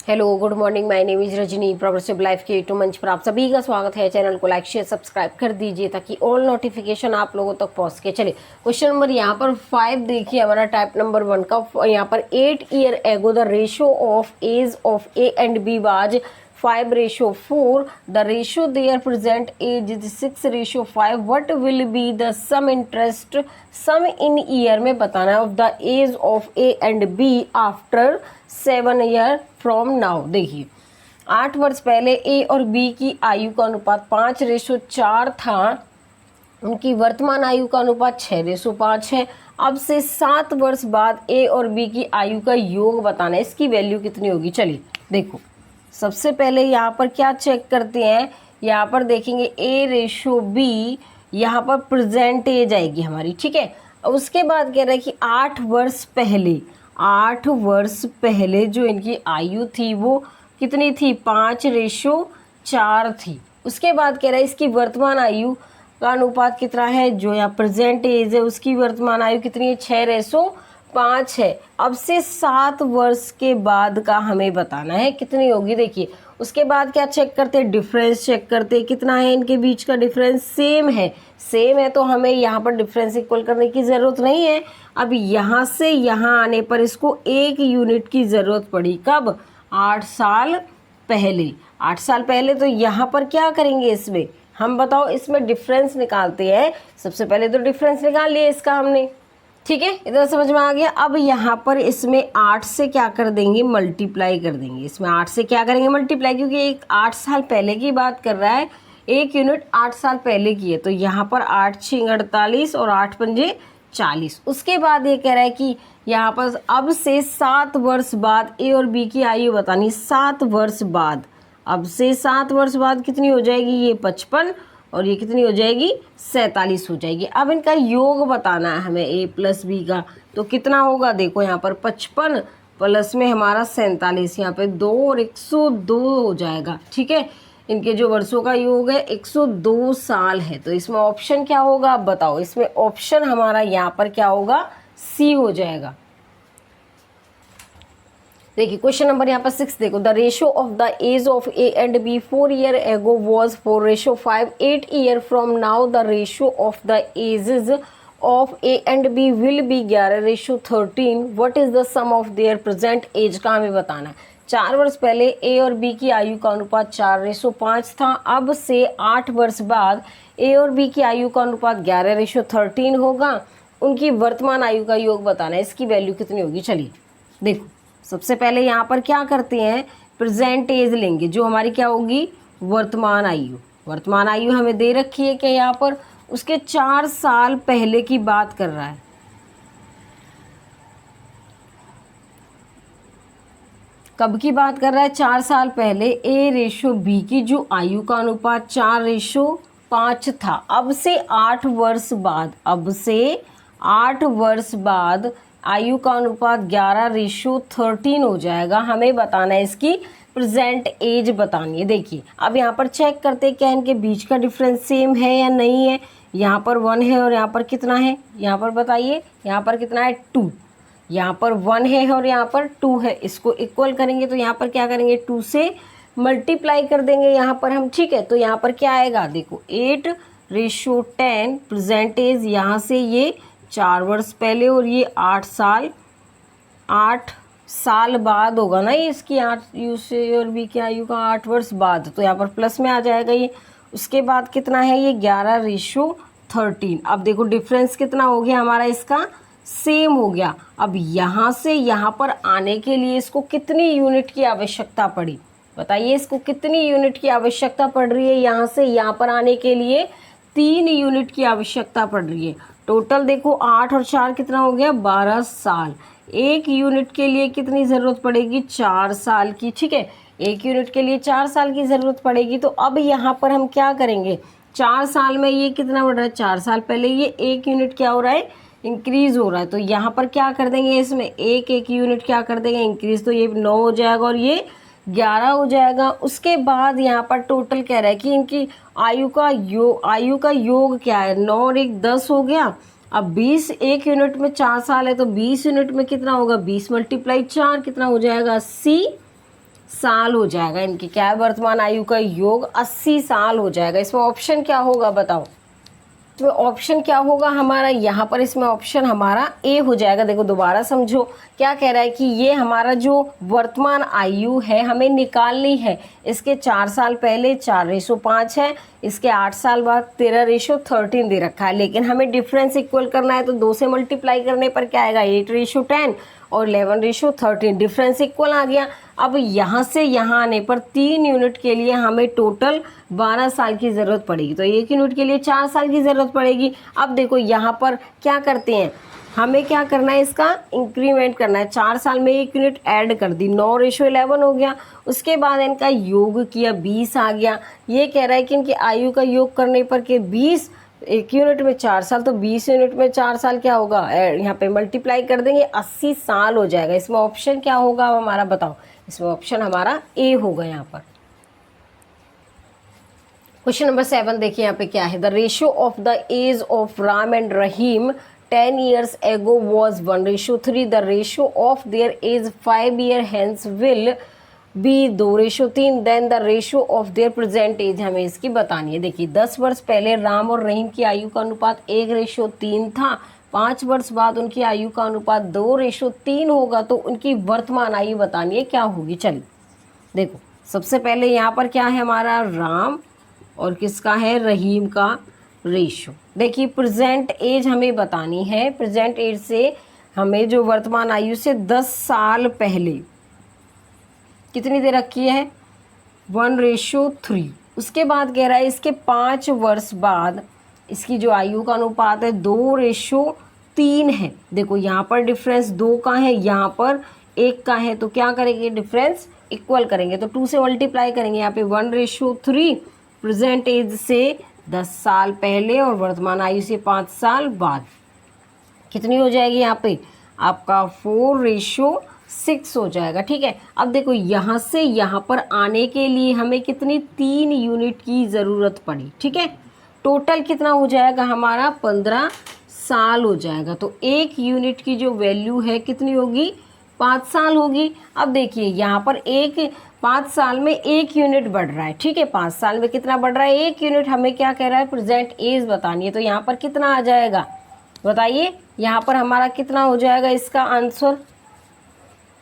Hello good morning, my name is Rajni. Progressive life के YouTube मंच पर आप सभी का स्वागत है। चैनल को लाइक शेयर सब्सक्राइब कर दीजिए ताकि ऑल नोटिफिकेशन आप लोगों तक पहुंच के चले। क्वेश्चन नंबर यहाँ पर 5 देखिए, हमारा टाइप नंबर 1 का। यहाँ पर 8 year ago the ratio of age of A and B was 5:4। The ratio there present age is 6:5। What will be the sum interest sum in year में बताना है of the age of A and B after 7 year from now. देखिए 8 वर्ष पहले ए और B की आयु का अनुपात 5:4 था। उनकी वर्तमान आयु का अनुपात 6:5 है। अब से 7 वर्ष बाद ए और बी की आयु का योग बताना है, इसकी वैल्यू कितनी होगी। चलिए देखो, सबसे पहले यहाँ पर क्या चेक करते हैं। यहाँ पर देखेंगे A/B, यहाँ पर प्रेजेंट एज आएगी हमारी, ठीक है। उसके बाद कह रहा है कि 8 वर्ष पहले जो इनकी आयु थी वो कितनी थी, 5:4 थी। उसके बाद कह रहा है इसकी वर्तमान आयु का अनुपात कितना है, जो यहाँ प्रेजेंट एज है उसकी वर्तमान आयु कितनी है, 6:5 है। अब से 7 वर्ष के बाद का हमें बताना है कितनी होगी। देखिए उसके बाद क्या चेक करते हैं, डिफरेंस चेक करते हैं कितना है इनके बीच का डिफरेंस। सेम है तो हमें यहाँ पर डिफरेंस इक्वल करने की ज़रूरत नहीं है। अब यहाँ से यहाँ आने पर इसको 1 यूनिट की ज़रूरत पड़ी। कब, 8 साल पहले। 8 साल पहले तो यहाँ पर क्या करेंगे, इसमें हम बताओ, इसमें डिफरेंस निकालते हैं। सबसे पहले तो डिफरेंस निकाल लिया इसका हमने, ठीक है, इधर समझ में आ गया। अब यहाँ पर इसमें 8 से क्या कर देंगे, मल्टीप्लाई कर देंगे। इसमें 8 से क्या करेंगे, मल्टीप्लाई, क्योंकि एक 8 साल पहले की बात कर रहा है, 1 यूनिट 8 साल पहले की है। तो यहाँ पर 8×6 48 और 8×5 40। उसके बाद ये कह रहा है कि यहाँ पर अब से 7 वर्ष बाद ए और बी की आयु बतानी। 7 वर्ष बाद, अब से 7 वर्ष बाद कितनी हो जाएगी, ये 55 और ये कितनी हो जाएगी, 47 हो जाएगी। अब इनका योग बताना है हमें ए प्लस बी का, तो कितना होगा। देखो यहाँ पर 55 प्लस में हमारा 47, यहाँ पे 2 और 102 हो जाएगा, ठीक है। इनके जो वर्षों का योग है 102 साल है। तो इसमें ऑप्शन क्या होगा, आप बताओ। इसमें ऑप्शन हमारा यहाँ पर क्या होगा, सी हो जाएगा। देखिए क्वेश्चन नंबर यहाँ पर 6 देखो, the ratio of the age of A and B 4 year ago was 4:5। 8 year from now the ratio of the ages of A and B will be 11:13। What is the sum of their present age का हमें बताना है। 4 वर्ष पहले ए और B की आयु का अनुपात 4:5 था। अब से 8 वर्ष बाद ए और बी की आयु का अनुपात 11:13 होगा। उनकी वर्तमान आयु का योग बताना है, इसकी वैल्यू कितनी होगी। चलिए देखो, सबसे पहले यहाँ पर क्या करते हैं, प्रेजेंट एज लेंगे, जो हमारी क्या होगी, वर्तमान आयु। वर्तमान आयु हमें दे रखी है कि यहाँ पर उसके 4 साल पहले की बात कर रहा है। कब की बात कर रहा है, 4 साल पहले A/B की जो आयु का अनुपात 4:5 था। अब से 8 वर्ष बाद आयु का अनुपात 11:13 हो जाएगा। हमें बताना है इसकी प्रेजेंट एज बतानी है। देखिए अब यहाँ पर चेक करते हैं क्या इनके बीच का डिफरेंस सेम है या नहीं है। यहाँ पर 1 है और यहाँ पर कितना है, यहाँ पर बताइए, यहाँ पर कितना है, 2। यहाँ पर 1 है और यहाँ पर 2 है। इसको इक्वल करेंगे तो यहाँ पर क्या करेंगे, 2 से मल्टीप्लाई कर देंगे यहाँ पर हम, ठीक है। तो यहाँ पर क्या आएगा, देखो 8:10 प्रेजेंट एज। यहाँ से ये 4 वर्ष पहले और ये 8 साल बाद होगा ना, ये इसकी 8 यू से और बी की आयु का 8 वर्ष बाद, तो यहाँ पर प्लस में आ जाएगा ये। उसके बाद कितना है, ये 11:13। अब देखो डिफरेंस कितना हो गया हमारा, इसका सेम हो गया। अब यहाँ से यहाँ पर आने के लिए इसको कितनी यूनिट की आवश्यकता पड़ी, बताइए। इसको कितनी यूनिट की आवश्यकता पड़ रही है, यहाँ से यहाँ पर आने के लिए 3 यूनिट की आवश्यकता पड़ रही है। टोटल देखो 8 और 4 कितना हो गया, 12 साल। 1 यूनिट के लिए कितनी ज़रूरत पड़ेगी, 4 साल की, ठीक है। 1 यूनिट के लिए 4 साल की ज़रूरत पड़ेगी। तो अब यहाँ पर हम क्या करेंगे, 4 साल में ये कितना बढ़ रहा है, 4 साल पहले ये 1 यूनिट क्या हो रहा है, इंक्रीज़ हो रहा है। तो यहाँ पर क्या कर देंगे, इसमें 1 यूनिट क्या कर देंगे, इंक्रीज़। तो ये 9 हो जाएगा और ये 11 हो जाएगा। उसके बाद यहाँ पर टोटल कह रहा है कि इनकी आयु का योग क्या है, 9 और 1 10 हो गया। अब 20, 1 यूनिट में 4 साल है तो 20 यूनिट में कितना होगा, 20 × 4 कितना हो जाएगा, 80 साल हो जाएगा। इनकी क्या है, वर्तमान आयु का योग 80 साल हो जाएगा। इसमें ऑप्शन क्या होगा बताओ, इसमें ऑप्शन क्या होगा हमारा, यहाँ पर इसमें ऑप्शन हमारा ए हो जाएगा। देखो दोबारा समझो, क्या कह रहा है कि ये हमारा जो वर्तमान आयु है हमें निकालनी है। इसके 4 साल पहले 4:5 है, इसके 8 साल बाद 13:13 दे रखा है, लेकिन हमें डिफरेंस इक्वल करना है तो 2 से मल्टीप्लाई करने पर क्या आएगा, 8:10 और 11:13, डिफरेंस इक्वल आ गया। अब यहाँ से यहाँ आने पर 3 यूनिट के लिए हमें टोटल 12 साल की ज़रूरत पड़ेगी, तो 1 यूनिट के लिए 4 साल की ज़रूरत पड़ेगी। अब देखो यहाँ पर क्या करते हैं, हमें क्या करना है, इसका इंक्रीमेंट करना है। 4 साल में 1 यूनिट ऐड कर दी, 9:11 हो गया। उसके बाद इनका योग किया, 20 आ गया। ये कह रहा है कि इनकी आयु का योग करने पर के 20, 1 यूनिट में 4 साल, तो 20 यूनिट में 4 साल क्या होगा, यहाँ पे मल्टीप्लाई कर देंगे, 80 साल हो जाएगा। इसमें ऑप्शन क्या होगा हमारा बताओ, इसमें ऑप्शन हमारा ए होगा यहाँ पर। क्वेश्चन नंबर 7 देखिए यहाँ पे क्या है, the ratio of the age of Ram and Rahim 10 years ago was 1:3. The ratio of their age 5 years hence will be 2:3. Then the ratio of their present age, हमें इसकी बतानी है। देखिए 10 वर्ष पहले राम और रहीम की आयु का अनुपात 1:3 था, 5 वर्ष बाद उनकी आयु का अनुपात 2:3 होगा, तो उनकी वर्तमान आयु बतानी है क्या होगी। चलिए देखो, सबसे पहले यहाँ पर क्या है हमारा, राम और किसका है, रहीम का रेशो। देखिए प्रेजेंट एज हमें बतानी है, प्रेजेंट एज से हमें जो वर्तमान आयु से 10 साल पहले कितनी दे रखी है, 1:3। उसके बाद कह रहा है इसके 5 वर्ष बाद इसकी जो आयु का अनुपात है 2:3 है। देखो यहाँ पर डिफरेंस 2 का है, यहाँ पर 1 का है, तो क्या करेंगे, डिफरेंस इक्वल करेंगे, तो 2 से मल्टीप्लाई करेंगे। यहाँ पे 1:3 प्रेजेंट एज से 10 साल पहले और वर्तमान आयु से 5 साल बाद कितनी हो जाएगी, यहाँ पे आपका 4:6 हो जाएगा। ठीक है, अब देखो यहाँ से यहाँ पर आने के लिए हमें कितनी 3 यूनिट की ज़रूरत पड़ी। ठीक है, टोटल कितना हो जाएगा हमारा, 15 साल हो जाएगा। तो 1 यूनिट की जो वैल्यू है कितनी होगी, 5 साल होगी। अब देखिए यहाँ पर 5 साल में 1 यूनिट बढ़ रहा है। ठीक है, 5 साल में कितना बढ़ रहा है, 1 यूनिट। हमें क्या कह रहा है, प्रेजेंट एज बतानी है, तो यहाँ पर कितना आ जाएगा बताइए, यहाँ पर हमारा कितना हो जाएगा, इसका आंसर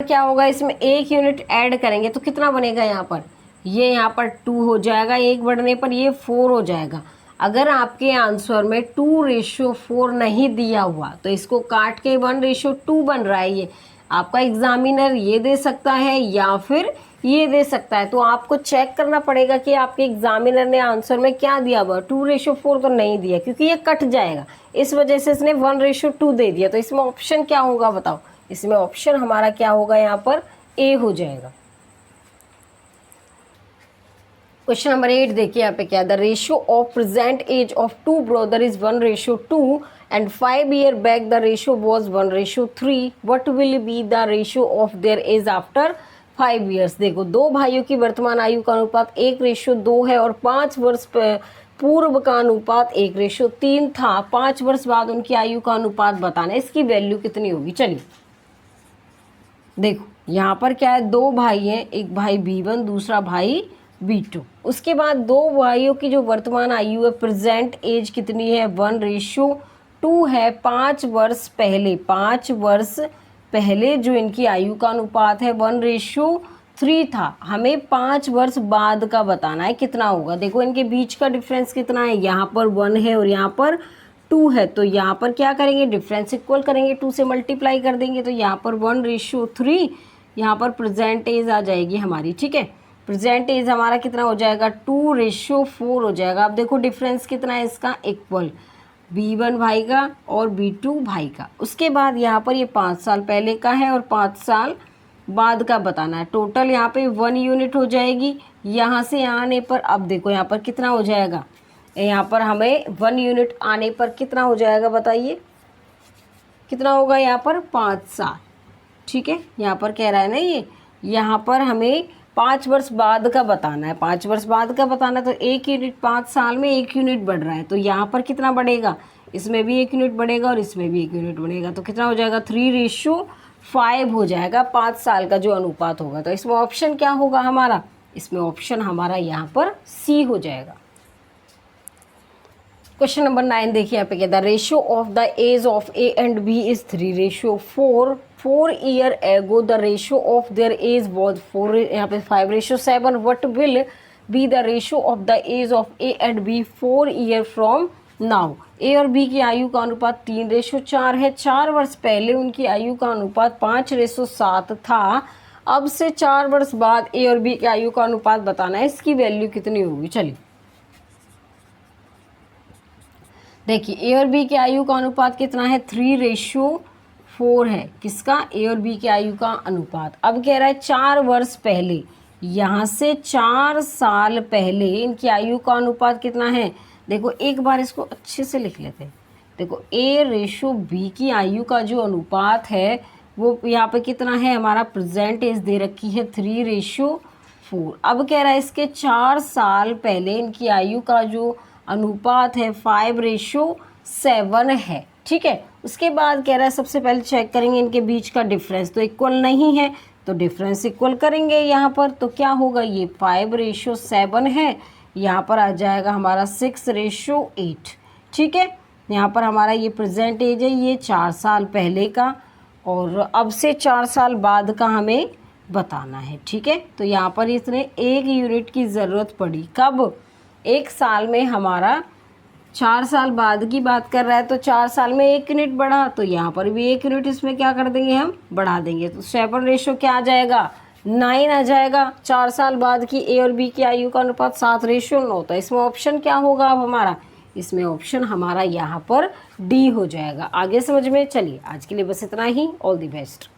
क्या होगा, इसमें 1 यूनिट ऐड करेंगे तो कितना बनेगा, यहाँ पर ये यहाँ पर 2 हो जाएगा, 1 बढ़ने पर ये 4 हो जाएगा। अगर आपके आंसर में 2:4 नहीं दिया हुआ तो इसको काट के 1:2 बन रहा है। ये आपका एग्जामिनर ये दे सकता है या फिर ये दे सकता है, तो आपको चेक करना पड़ेगा कि आपके एग्जामिनर ने आंसर में क्या दिया हुआ। 2:4 तो नहीं दिया क्योंकि ये कट जाएगा, इस वजह से इसने 1:2 दे दिया। तो इसमें ऑप्शन क्या होगा बताओ, इसमें ऑप्शन हमारा क्या होगा, यहाँ पर ए हो जाएगा। क्वेश्चन नंबर 8 देखिए यहाँ पे क्या, the ratio of present age of 2 brother is 1:2 and 5 years back the ratio was 1:3. What will be the ratio of their age after 5 years? देखो दो भाइयों की वर्तमान आयु का अनुपात 1:2 है और 5 वर्ष पूर्व का अनुपात 1:3 था। 5 वर्ष बाद उनकी आयु का अनुपात बताना है, इसकी वैल्यू कितनी होगी। चलिए देखो यहाँ पर क्या है, 2 भाई हैं, एक भाई B1 दूसरा भाई B2। उसके बाद 2 भाइयों की जो वर्तमान आयु है, प्रेजेंट एज कितनी है, 1:2 है। 5 वर्ष पहले जो इनकी आयु का अनुपात है 1:3 था। हमें 5 वर्ष बाद का बताना है कितना होगा। देखो इनके बीच का डिफरेंस कितना है, यहाँ पर 1 है और यहाँ पर 2 है, तो यहाँ पर क्या करेंगे, डिफरेंस इक्वल करेंगे, 2 से मल्टीप्लाई कर देंगे, तो यहाँ पर 1:3, यहाँ पर प्रेजेंट एज आ जाएगी हमारी। ठीक है, प्रेजेंट एज हमारा कितना हो जाएगा, 2:4 हो जाएगा। अब देखो डिफरेंस कितना है इसका, इक्वल, B1 भाई का और B2 भाई का। उसके बाद यहाँ पर ये 5 साल पहले का है और 5 साल बाद का बताना है। टोटल यहाँ पे 1 यूनिट हो जाएगी। यहाँ से आने पर अब देखो यहाँ पर कितना हो जाएगा, यहाँ पर हमें 1 यूनिट आने पर कितना हो जाएगा बताइए, कितना होगा यहाँ पर 5 साल। ठीक है, यहाँ पर कह रहा है ना ये, यहाँ पर हमें 5 वर्ष बाद का बताना है। 5 वर्ष बाद का बताना, तो 1 यूनिट 5 साल में 1 यूनिट बढ़ रहा है, तो यहाँ पर कितना बढ़ेगा, इसमें भी 1 यूनिट बढ़ेगा और इसमें भी 1 यूनिट बढ़ेगा, तो कितना हो जाएगा, 3:4 5 हो जाएगा, 5 साल का जो अनुपात होगा। तो इसमें ऑप्शन क्या होगा हमारा, इसमें ऑप्शन हमारा यहाँ पर सी हो जाएगा। क्वेश्चन नंबर 9 देखिए, यहाँ पे क्या था, ratio of the age of A and B is 3:4। 4 year ago the ratio of their age was 4, यहाँ पे 5:7। What will be the ratio of the age of A and B 4 year from now. A और B की आयु का अनुपात 3:4 है। 4 वर्ष पहले उनकी आयु का अनुपात 5:7 था। अब से 4 वर्ष बाद ए और बी की आयु का अनुपात बताना है, इसकी वैल्यू कितनी होगी। चलिए देखिए, ए और बी की आयु का अनुपात कितना है, 3:4 है। किसका, ए और बी की आयु का अनुपात। अब कह रहा है 4 वर्ष पहले, यहाँ से 4 साल पहले इनकी आयु का अनुपात कितना है। देखो एक बार इसको अच्छे से लिख लेते हैं। देखो A/B की आयु का जो अनुपात है वो यहाँ पे कितना है हमारा, प्रेजेंट एज दे रखी है 3:4। अब कह रहा है इसके 4 साल पहले इनकी आयु का जो अनुपात है 5:7 है। ठीक है, उसके बाद कह रहा है सबसे पहले चेक करेंगे इनके बीच का डिफरेंस, तो इक्वल नहीं है तो डिफरेंस इक्वल करेंगे यहाँ पर। तो क्या होगा, ये 5:7 है, यहाँ पर आ जाएगा हमारा 6:8। ठीक है, यहाँ पर हमारा ये प्रेजेंट एज है, ये 4 साल पहले का, और अब से 4 साल बाद का हमें बताना है। ठीक है, तो यहाँ पर इसने 1 यूनिट की ज़रूरत पड़ी। कब, 1 साल में हमारा 4 साल बाद की बात कर रहा है, तो 4 साल में 1 यूनिट बढ़ा, तो यहाँ पर भी 1 यूनिट इसमें क्या कर देंगे, हम बढ़ा देंगे। तो 7 क्या आ जाएगा, 9 आ जाएगा। 4 साल बाद की ए और बी की आयु का अनुपात 7:9। तो इसमें ऑप्शन क्या होगा अब हमारा, इसमें ऑप्शन हमारा यहाँ पर डी हो जाएगा। आगे समझ में। चलिए आज के लिए बस इतना ही। All the best.